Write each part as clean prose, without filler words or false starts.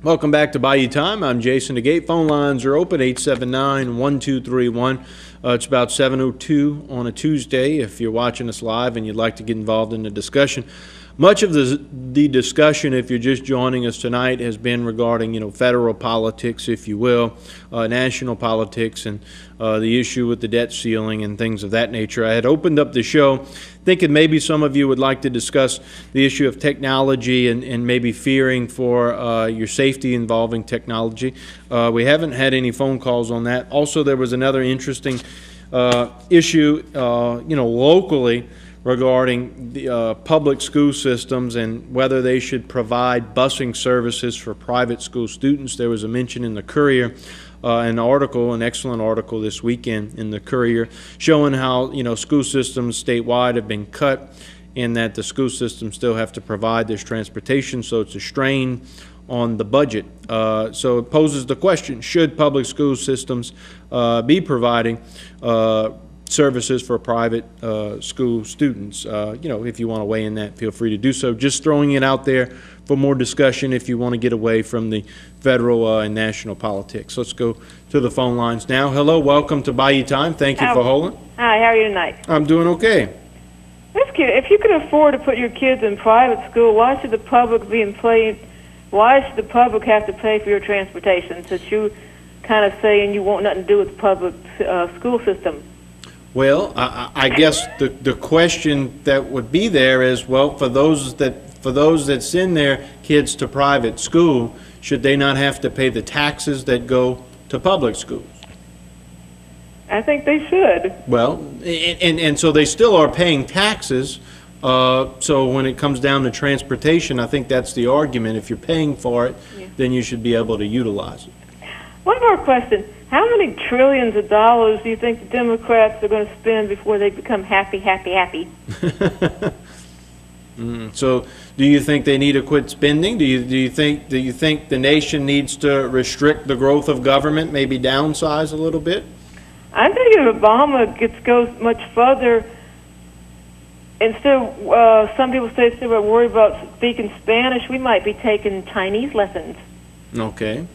Welcome back to Bayou Time. I'm Jason Dagate. Phone lines are open, 879-1231. It's about 7:02 on a Tuesday. If you're watching us live and you'd like to get involved in the discussion, much of the discussion, if you're just joining us tonight, has been regarding, federal politics, if you will, national politics, and the issue with the debt ceiling and things of that nature. I had opened up the show thinking maybe some of you would like to discuss the issue of technology and maybe fearing for your safety involving technology. We haven't had any phone calls on that. Also, there was another interesting issue, locally, regarding the public school systems and whether they should provide busing services for private school students. There was a mention in the Courier, an excellent article this weekend in the Courier, showing how school systems statewide have been cut, and that the school systems still have to provide this transportation, so it's a strain on the budget. So it poses the question: should public school systems be providing services for private school students? If you want to weigh in that, feel free to do so. Just throwing it out there for more discussion if you want to get away from the federal and national politics. Let's go to the phone lines now. Hello, welcome to Bayou Time. Thank you for holding. Hi, how are you tonight? I'm doing okay. If you could afford to put your kids in private school, why should the public why should the public have to pay for your transportation, since you kind of saying you want nothing to do with the public school system? Well, I guess the question that would be there is, well, for those that send their kids to private school, should they not have to pay the taxes that go to public schools? I think they should. Well, and so they still are paying taxes. So when it comes down to transportation, I think that's the argument. If you're paying for it, then you should be able to utilize it. One more question. How many trillions of dollars do you think the Democrats are going to spend before they become happy? So, do you think they need to quit spending? Do you think the nation needs to restrict the growth of government, maybe downsize a little bit? I think if Obama goes much further, instead of some people say instead of worried about speaking Spanish, we might be taking Chinese lessons. Okay.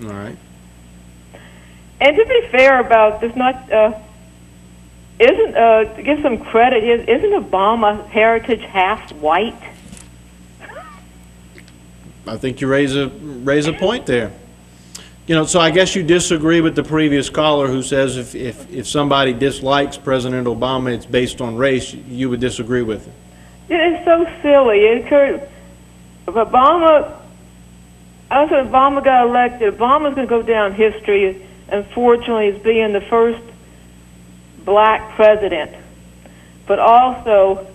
All right. And to be fair about this, to give some credit, isn't Obama heritage half white? I think you raise a point there. So I guess you disagree with the previous caller who says if somebody dislikes President Obama, it's based on race. You would disagree with it. It's so silly. If Obama got elected, Obama's going to go down in history, unfortunately, as being the first black president. But also,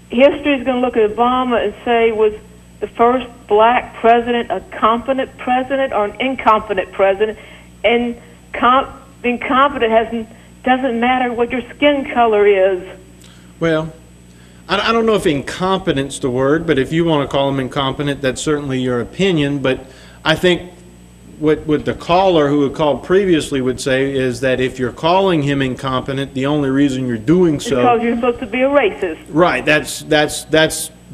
history is going to look at Obama and say, was the first black president a competent president or an incompetent president? And being competent doesn't matter what your skin color is. Well, I don't know if incompetent's the word, but if you want to call him incompetent, that's certainly your opinion. But I think what the caller who had called previously would say is that if you're calling him incompetent, the only reason you're doing so... Because you're supposed to be a racist. Right. That's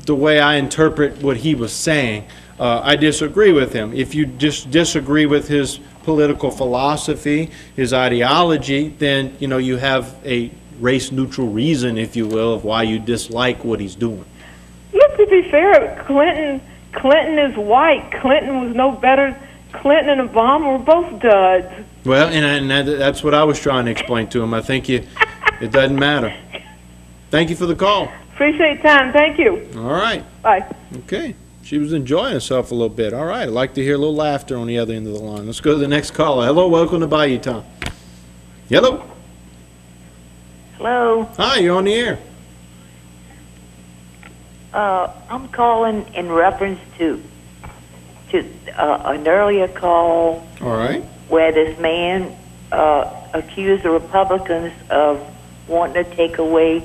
the way I interpret what he was saying. I disagree with him. If you just disagree with his political philosophy, his ideology, then, you have a race-neutral reason, if you will, of why you dislike what he's doing. Look, to be fair, Clinton is white. Clinton was no better. Clinton and Obama were both duds. Well, and that's what I was trying to explain to him. I think it doesn't matter. Thank you for the call. Appreciate your time. Thank you. All right. Bye. Okay. She was enjoying herself a little bit. All right. I'd like to hear a little laughter on the other end of the line. Let's go to the next caller. Hello. Welcome to Bayou Time. Hello. Hello. Hi. You're on the air. I'm calling in reference to an earlier call. All right. Where this man accused the Republicans of wanting to take away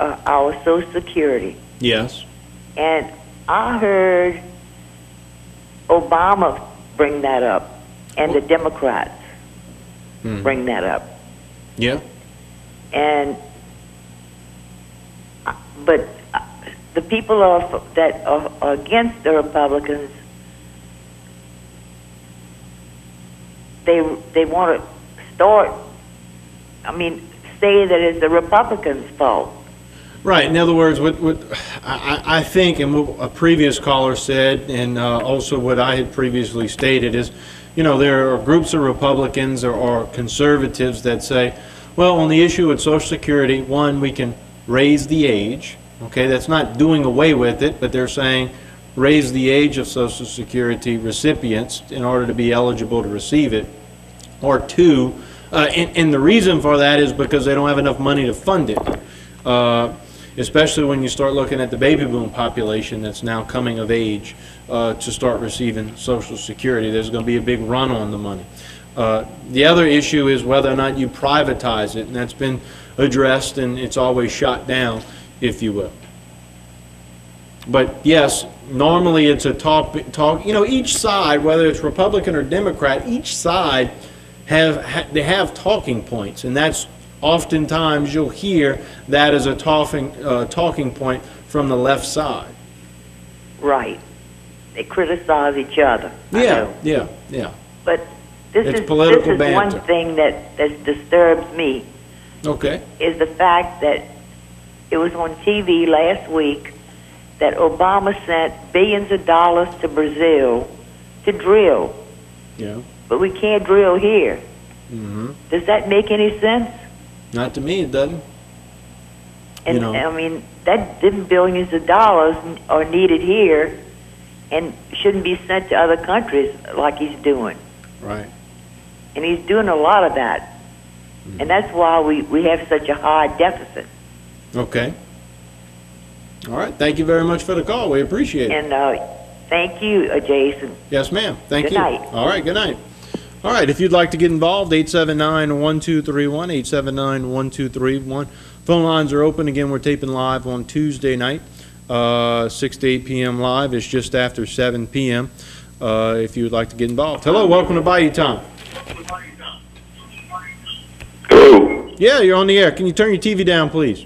our Social Security. Yes. And I heard Obama bring that up, and the Democrats bring that up. Yeah. And but the people that are against the Republicans, they want to start, say that it's the Republicans' fault. Right. In other words, what I think, and what a previous caller said, and also what I had previously stated is, there are groups of Republicans or conservatives that say, well, on the issue of Social Security, one, we can raise the age. Okay, that's not doing away with it, but they're saying raise the age of Social Security recipients in order to be eligible to receive it. Or two, and the reason for that is because they don't have enough money to fund it. Especially when you start looking at the baby boom population that's now coming of age to start receiving Social Security. There's going to be a big run on the money. The other issue is whether or not you privatize it, and that's been addressed, and it's always shot down, if you will. But yes, normally it's a talk. Each side, whether it's Republican or Democrat, each side they have talking points, and that's oftentimes you'll hear that as a talking point from the left side. Right. They criticize each other. Yeah. But this is one thing that disturbs me. Okay. Is the fact that it was on TV last week that Obama sent billions of dollars to Brazil to drill. Yeah. But we can't drill here. Mm-hmm. Does that make any sense? Not to me, it doesn't. And them billions of dollars are needed here and shouldn't be sent to other countries like he's doing. Right. And he's doing a lot of that. Mm-hmm. And that's why we have such a high deficit. Okay. All right. Thank you very much for the call. We appreciate it. And thank you, Jason. Yes, ma'am. Thank you. Good night. All right. Good night. All right. If you'd like to get involved, 879-1231, 879-1231. Phone lines are open. Again, we're taping live on Tuesday night, 6 to 8 p.m. live. It's just after 7 p.m. If you would like to get involved. Hello. Welcome to Bayou Time. Hello. Yeah, you're on the air. Can you turn your TV down, please?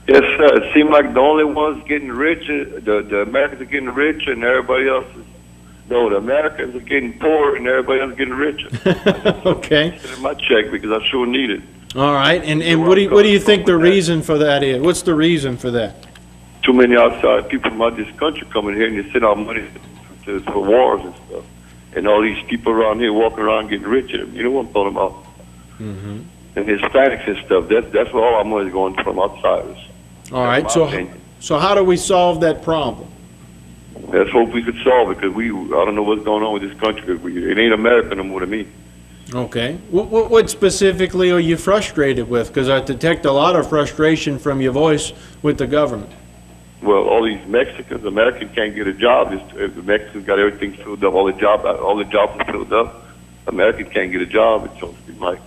Yes, sir. It seems like the only ones getting richer, the Americans are getting richer, and everybody else is. No, the Americans are getting poorer, and everybody else is getting richer. Okay. Send my check because I sure need it. All right. And what do you think the reason for that is? What's the reason for that? Too many outside people from out this country coming here, and they send out money for wars and stuff. And all these people around here walking around getting richer. You know what I'm talking about? Mm-hmm. And Hispanics and stuff. That's where all our money is going from, outsiders. All right. So how do we solve that problem? Let's hope we could solve it, because I don't know what's going on with this country. It ain't America no more to me. Okay. What specifically are you frustrated with? Because I detect a lot of frustration from your voice with the government. Well, all these Mexicans, Americans can't get a job. If the Mexicans got everything filled up, all the jobs are filled up. Americans can't get a job. It's supposed to be like.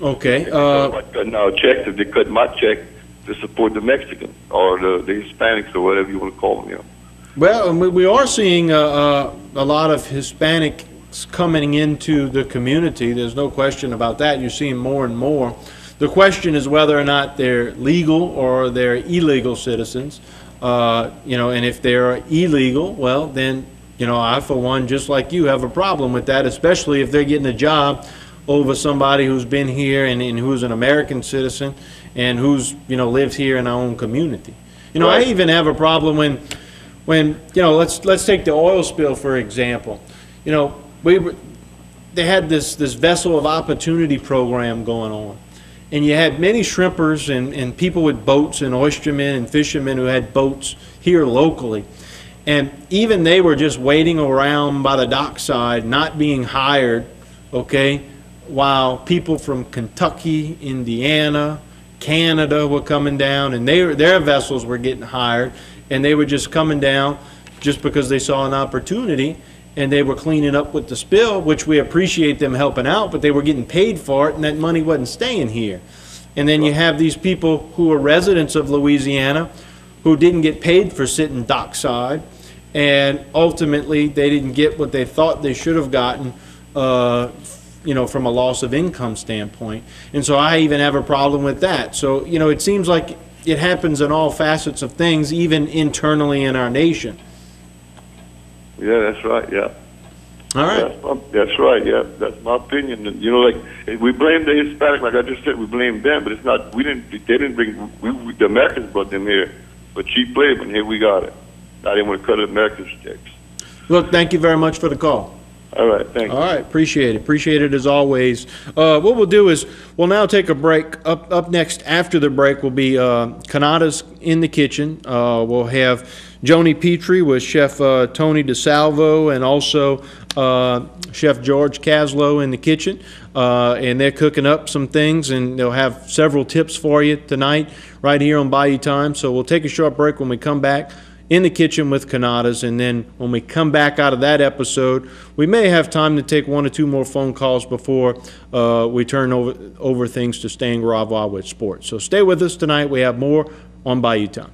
Okay. Cutting out checks, if they cut my check to support the Mexicans or the Hispanics or whatever you want to call them. Well, we are seeing a lot of Hispanics coming into the community. There's no question about that. You're seeing more and more. The question is whether or not they're legal or they're illegal citizens. And if they're illegal, well, then, I, for one, just like you, have a problem with that, especially if they're getting a job over somebody who's been here and who's an American citizen and who's, lives here in our own community. Right. I even have a problem when let's take the oil spill, for example. They had this vessel of opportunity program going on. And you had many shrimpers and people with boats and oystermen and fishermen who had boats here locally. And even they were just waiting around by the dockside, not being hired, okay, while people from Kentucky, Indiana, Canada were coming down, and their vessels were getting hired, and they were just coming down just because they saw an opportunity, and they were cleaning up with the spill, which we appreciate them helping out, but they were getting paid for it, and that money wasn't staying here. And then you have these people who are residents of Louisiana who didn't get paid for sitting dockside, and ultimately they didn't get what they thought they should have gotten, from a loss of income standpoint. And so I even have a problem with that. So, it seems like it happens in all facets of things, even internally in our nation. Yeah, that's right. Yeah. All right. That's right. Yeah, that's my opinion. And, you know, like we blame the Hispanic, like I just said, we blame them, but it's not. We didn't. They didn't bring. The Americans brought them here for cheap labor, and here we got it. I didn't want to cut the Americans' checks. Look, thank you very much for the call. All right, thank you. All right, appreciate it. Appreciate it as always. What we'll do is we'll now take a break. Up next after the break will be Canada's in the kitchen. We'll have Joni Petrie with Chef Tony DeSalvo and also Chef George Caslow in the kitchen. And they're cooking up some things, and they'll have several tips for you tonight right here on Bayou Time. So we'll take a short break. When we come back, in the kitchen with Canada's, and then when we come back out of that episode, we may have time to take 1 or 2 more phone calls before we turn over things to staying Rava with sports. So stay with us tonight. We have more on Bayou Time.